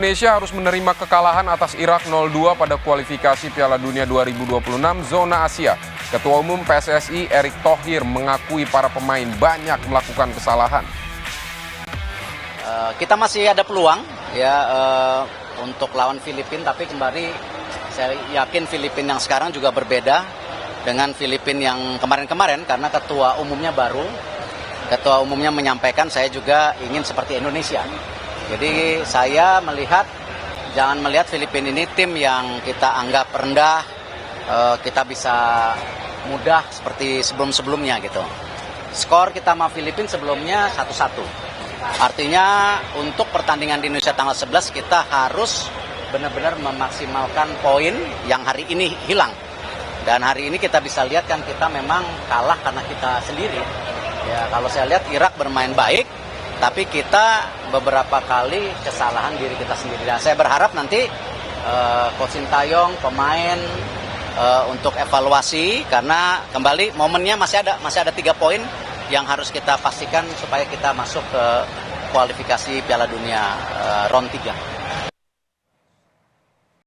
Indonesia harus menerima kekalahan atas Irak 0-2 pada kualifikasi Piala Dunia 2026 zona Asia. Ketua Umum PSSI Erick Thohir mengakui para pemain banyak melakukan kesalahan. Kita masih ada peluang ya untuk lawan Filipina, tapi kembali saya yakin Filipina yang sekarang juga berbeda dengan Filipina yang kemarin-kemarin karena ketua umumnya baru. Ketua umumnya menyampaikan saya juga ingin seperti Indonesia. Jadi saya melihat, jangan melihat Filipina ini tim yang kita anggap rendah, kita bisa mudah seperti sebelum-sebelumnya gitu. Skor kita sama Filipina sebelumnya 1-1. Artinya untuk pertandingan di Indonesia tanggal 11 kita harus benar-benar memaksimalkan poin yang hari ini hilang. Dan hari ini kita bisa lihat kan kita memang kalah karena kita sendiri. Ya, kalau saya lihat Irak bermain baik, tapi kita beberapa kali kesalahan diri kita sendiri. Dan saya berharap nanti Coach Sintayong, pemain untuk evaluasi, karena kembali momennya masih ada 3 poin yang harus kita pastikan supaya kita masuk ke kualifikasi Piala Dunia round 3.